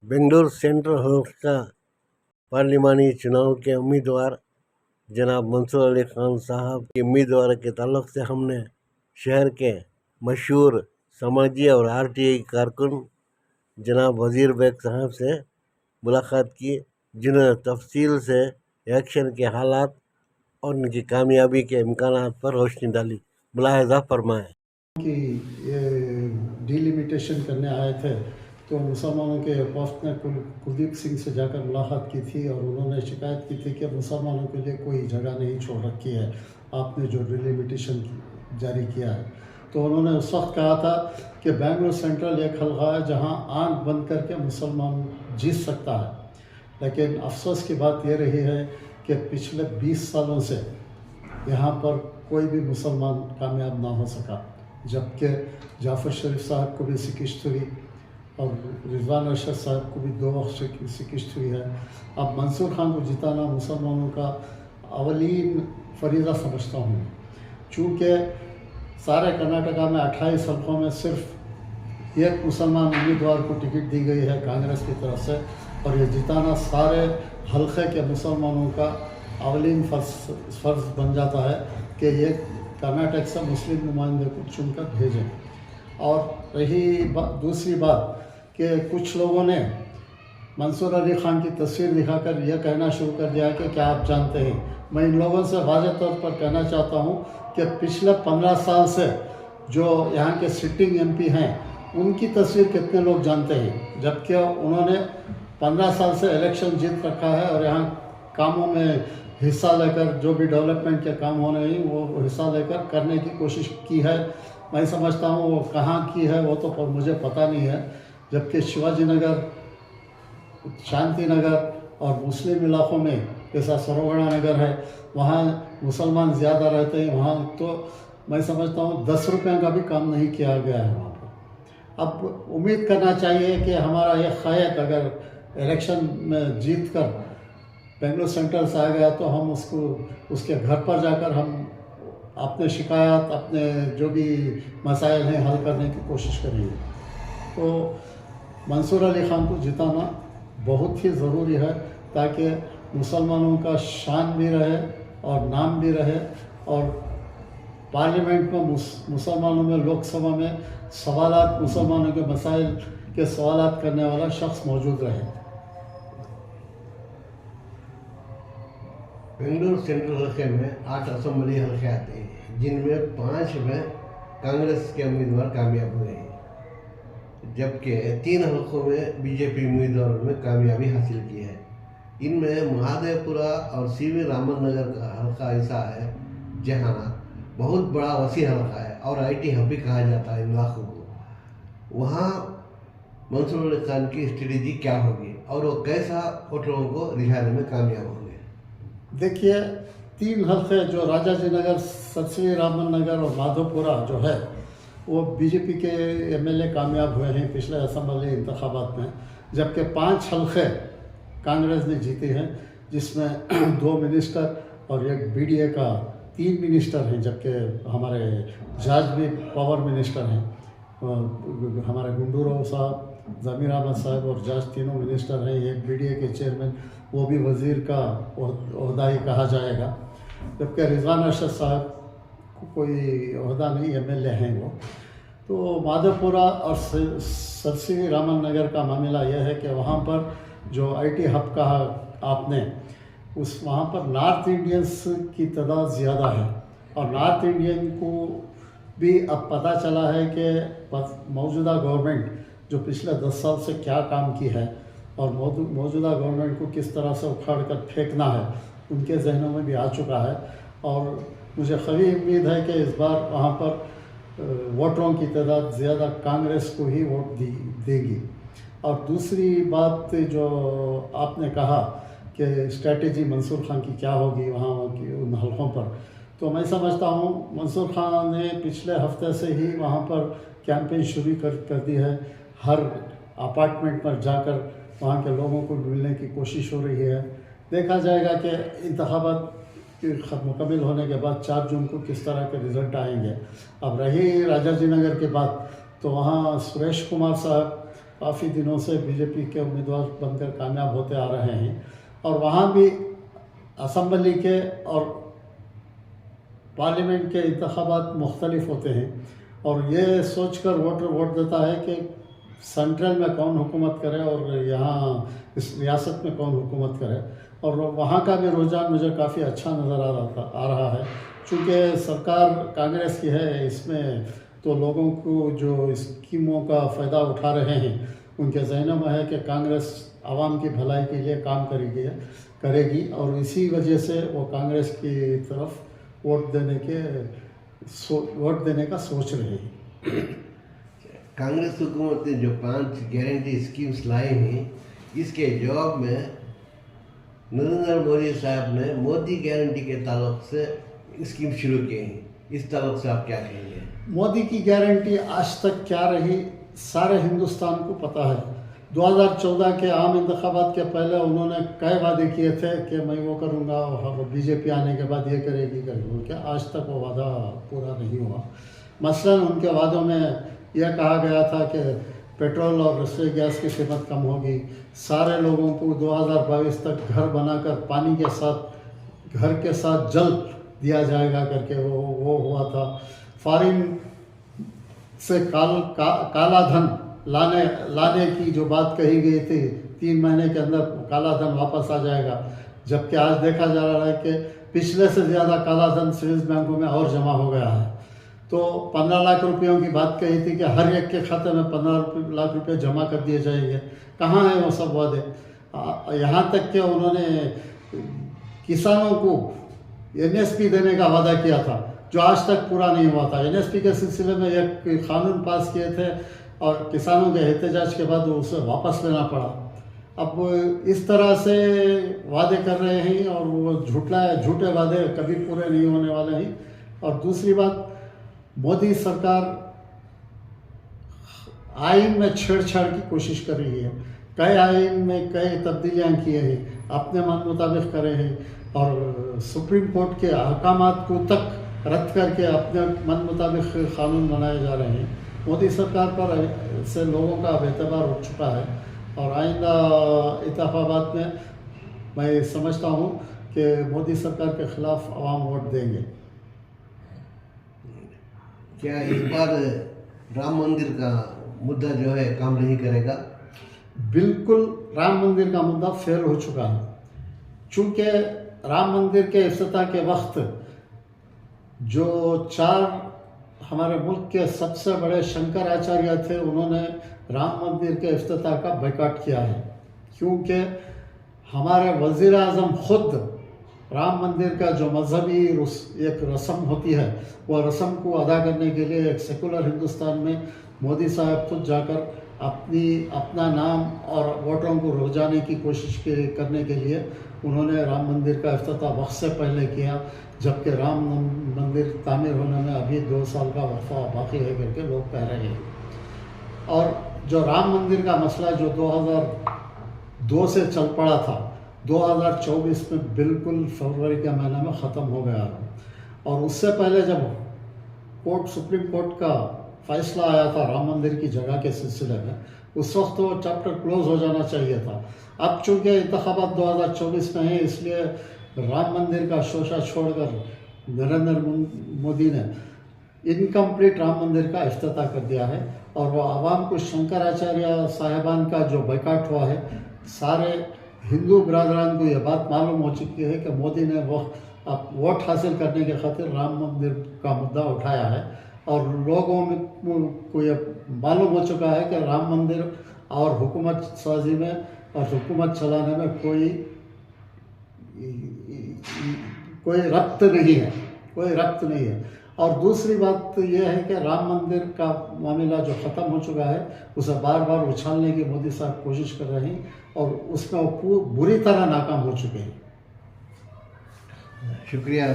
Bengaluru central हल्का पार्लिमानी चुनाव के उम्मीदवार जनाब मंसूर अली खान साहब की उम्मीदवार के ताल्लुक से हमने शहर के मशहूर समाजी और आरटीआई कारकुन जनाब वज़ीर बेग साहब से मुलाकात की, जिन्होंने तफसील से इलेक्शन के हालात और उनकी कामयाबी के इम्कानात पर रोशनी डाली। मुलाहजा फरमाएं कि ये डिलिमिटेशन करने आए थे तो मुसलमानों के वफ्द ने कुलदीप सिंह से जाकर मुलाकात की थी और उन्होंने शिकायत की थी कि मुसलमानों के लिए कोई जगह नहीं छोड़ रखी है, आपने जो डिलिमिटेशन जारी किया है। तो उन्होंने उस वक्त कहा था कि बेंगलुरु सेंट्रल एक हल्का है जहां आंख बंद करके मुसलमान जीत सकता है, लेकिन अफसोस की बात यह रही है कि पिछले 20 सालों से यहाँ पर कोई भी मुसलमान कामयाब ना हो सका, जबकि जाफ़र शरीफ साहब को भी शिकस्त हुई और रिजवान अरशद साहब को भी 2 वक्त शिकस्त हुई है। अब मंसूर खान को जिताना मुसलमानों का अवलीन फरीज़ा समझता हूँ, चूँकि सारे कर्नाटका में 28 हल्कों में सिर्फ एक मुसलमान उम्मीदवार को टिकट दी गई है कांग्रेस की तरफ से, और ये जिताना सारे हल्के के मुसलमानों का अवलीन फ़र्ज बन जाता है कि ये कर्नाटक से मुस्लिम नुमाइंदे को चुनकर भेजें। और रही दूसरी बात कि कुछ लोगों ने मंसूर अली ख़ान की तस्वीर दिखाकर यह कहना शुरू कर दिया कि क्या आप जानते हैं। मैं इन लोगों से वाज़ेह तौर पर कहना चाहता हूँ कि पिछले 15 साल से जो यहाँ के सिटिंग एमपी हैं उनकी तस्वीर कितने लोग जानते हैं, जबकि उन्होंने 15 साल से इलेक्शन जीत रखा है और यहाँ कामों में हिस्सा लेकर जो भी डेवलपमेंट के काम होने हैं वो हिस्सा लेकर करने की कोशिश की है। मैं समझता हूँ वो कहाँ की है वो तो पर मुझे पता नहीं है, जबकि शिवाजी नगर, शांति नगर और मुस्लिम इलाक़ों में जैसा सरोगड़ा नगर है वहाँ मुसलमान ज़्यादा रहते हैं, वहाँ तो मैं समझता हूँ 10 रुपये का भी काम नहीं किया गया है वहाँ पर। अब उम्मीद करना चाहिए कि हमारा ये क़ायद अगर इलेक्शन में जीत कर बेंगलुरु सेंट्रल से आ गया तो हम उसको उसके घर पर जाकर हम अपने शिकायत, अपने जो भी मसाइल हैं हल करने की कोशिश करेंगे। तो मंसूर अली ख़ान को जिताना बहुत ही ज़रूरी है ताकि मुसलमानों का शान भी रहे और नाम भी रहे, और पार्लियामेंट में मुसलमानों में, लोकसभा में सवालात, मुसलमानों के मसाइल के सवालात करने वाला शख्स मौजूद रहे। बेंगलुरु सेंट्रल हल्के में 8 असम्बली हल्के आते हैं, जिनमें 5 में कांग्रेस के उम्मीदवार कामयाब हुए हैं, जबकि 3 हल्कों में बीजेपी उम्मीदवारों ने कामयाबी हासिल की है। इनमें महादेवपुरा और सीवी रामन नगर का हल्का ऐसा है जहां बहुत बड़ा वसी हल्का है और आईटी हब भी कहा जाता है इन इलाकों को। वहाँ मंसूर अली खान की स्ट्रेटेजी क्या होगी और वो कैसा वोटरों को रिझाने में कामयाब होंगे। देखिए, 3 हल्के जो राजाजी नगर, सतसवी रामन नगर और माधोपुरा जो है वो बीजेपी के एमएलए कामयाब हुए हैं पिछले असम्बली इंतखाबात में, जबकि 5 हल्के कांग्रेस ने जीते हैं, जिसमें 2 मिनिस्टर और एक बीडीए का 3 मिनिस्टर हैं, जबकि हमारे जज भी पावर मिनिस्टर हैं। हमारे गुंडूराव साहब, ज़मीर अहमद साहब और जज तीनों मिनिस्टर हैं। एक बीडीए के चेयरमैन, वो भी वज़ीर का ओहदा ही कहा जाएगा, जबकि रिजवान अरशद साहब को कोई ओहदा नहीं, एमएलए हैं वो। तो माधोपुरा और सरसीवी रामन नगर का मामला यह है कि वहाँ पर जो आईटी हब कहा आपने, वहाँ पर नॉर्थ इंडियंस की तादाद ज़्यादा है, और नॉर्थ इंडियन को भी अब पता चला है कि मौजूदा गवर्नमेंट जो पिछले 10 साल से क्या काम की है और मौजूदा गवर्नमेंट को किस तरह से उखाड़ कर फेंकना है, उनके जहनों में भी आ चुका है। और मुझे कभी उम्मीद है कि इस बार वहाँ पर वोटरों की तादाद ज़्यादा कांग्रेस को ही वोट देगी। और दूसरी बात जो आपने कहा कि स्ट्रैटेजी मंसूर खान की क्या होगी वहाँ की उन हल्कों पर, तो मैं समझता हूँ मंसूर खान ने पिछले हफ्ते से ही वहाँ पर कैंपेन शुरू कर दी है। हर अपार्टमेंट पर जाकर वहाँ के लोगों को मिलने की कोशिश हो रही है। देखा जाएगा कि इंतखाबात मुकम्मल होने के बाद 4 जून को किस तरह के रिज़ल्ट आएंगे। अब रही राजाजी नगर की बात, तो वहाँ सुरेश कुमार साहब काफ़ी दिनों से बीजेपी के उम्मीदवार बनकर कामयाब होते आ रहे हैं और वहाँ भी असम्बली के और पार्लियामेंट के इंतखाबात मुख्तलिफ होते हैं और ये सोचकर वोटर वोट देता है कि सेंट्रल में कौन हुकूमत करे और यहाँ इस रियासत में कौन हुकूमत करे। और वहाँ का भी रुझान मुझे काफ़ी अच्छा नज़र आ रहा है। चूँकि सरकार कांग्रेस की है, इसमें तो लोगों को जो स्कीमों का फ़ायदा उठा रहे हैं उनके जहनों में है कि कांग्रेस आवाम की भलाई के लिए काम करेगी और इसी वजह से वो कांग्रेस की तरफ वोट देने का सोच रहे हैं। कांग्रेस हुकूमत ने जो 5 गारंटी स्कीम्स लाए हैं, इसके जवाब में नरेंद्र मोदी साहब ने मोदी गारंटी के ताल्लुक से स्कीम शुरू किए हैं। इस ताल्लुक से आप क्या कहेंगे? मोदी की गारंटी आज तक क्या रही सारे हिंदुस्तान को पता है। 2014 के आम इंतखाबात के पहले उन्होंने कई वादे किए थे कि मैं वो करूँगा, बीजेपी आने के बाद ये करेगी क्या आज तक वो वादा पूरा नहीं हुआ। मसलन उनके वादों में यह कहा गया था कि पेट्रोल और रसोई गैस की कीमत कम होगी, सारे लोगों को 2022 तक घर बनाकर पानी के साथ घर के साथ जल दिया जाएगा करके वो हुआ था। फॉरेन से काला धन लाने की जो बात कही गई थी 3 महीने के अंदर काला धन वापस आ जाएगा, जबकि आज देखा जा रहा है कि पिछले से ज़्यादा काला धन स्विस बैंकों में और जमा हो गया है। तो 15 लाख रुपयों की बात कही थी कि हर एक के खाते में 15 लाख रुपये जमा कर दिए जाएंगे। कहाँ है वो सब वादे? यहाँ तक कि उन्होंने किसानों को NSP देने का वादा किया था जो आज तक पूरा नहीं हुआ था। NSP के सिलसिले में एक कानून पास किए थे और किसानों के एहतजाज के बाद उसे वापस लेना पड़ा। अब इस तरह से वादे कर रहे हैं और वो झूठे वादे कभी पूरे नहीं होने वाले हैं। और दूसरी बात, मोदी सरकार आइन में छेड़छाड़ की कोशिश कर रही है। कई आइन में कई तब्दीलियाँ किए हैं, अपने मन मुताबिक करे हैं और सुप्रीम कोर्ट के अहकामात को तक रद्द करके अपने मन मुताबिक कानून बनाए जा रहे हैं। मोदी सरकार पर से लोगों का एतबार उठ चुका है और आइंदा इंतखाबात में मैं समझता हूँ कि मोदी सरकार के खिलाफ आवाम वोट देंगे। क्या इस बार राम मंदिर का मुद्दा जो है काम नहीं करेगा? बिल्कुल, राम मंदिर का मुद्दा फेल हो चुका है। चूँकि राम मंदिर के इफ्तिताह के वक्त जो 4 हमारे मुल्क के सबसे बड़े शंकराचार्य थे, उन्होंने राम मंदिर के इफ्तिताह का बायकॉट किया है, क्योंकि हमारे वज़ीर आज़म खुद राम मंदिर का जो मजहबी एक रस्म होती है, वह रस्म को अदा करने के लिए एक सेकुलर हिंदुस्तान में मोदी साहब खुद जाकर अपना नाम और वोटरों को रुझाने की कोशिश करने के लिए उन्होंने राम मंदिर का इफ्तिताह वक्त से पहले किया, जबकि राम मंदिर तामीर होने में अभी 2 साल का वक्फा बाकी है करके लोग कह रहे हैं। और जो राम मंदिर का मसला जो 2002 से चल पड़ा था, 2024 में बिल्कुल फरवरी के महीने में ख़त्म हो गया। और उससे पहले जब सुप्रीम कोर्ट का फैसला आया था राम मंदिर की जगह के सिलसिले में, उस वक्त वो चैप्टर क्लोज हो जाना चाहिए था। अब चूँकि इंतखाबात 2024 में है, इसलिए राम मंदिर का शोशा छोड़कर नरेंद्र मोदी ने इनकम्प्लीट राम मंदिर का इफ्तिताह कर दिया है। और वो आवाम को शंकराचार्य साहिबान का जो बायकॉट हुआ है, सारे हिंदू बरादरान को यह बात मालूम हो चुकी है कि मोदी ने वोट हासिल करने के खातिर राम मंदिर का मुद्दा उठाया है और लोगों में को यह मालूम हो चुका है कि राम मंदिर और हुकूमत साजी में और हुकूमत चलाने में कोई रब्त नहीं है। और दूसरी बात यह है कि राम मंदिर का मामला जो ख़त्म हो चुका है, उसे बार बार उछालने की मोदी साहब कोशिश कर रहे हैं और उसमें वो बुरी तरह नाकाम हो चुके हैं। शुक्रिया।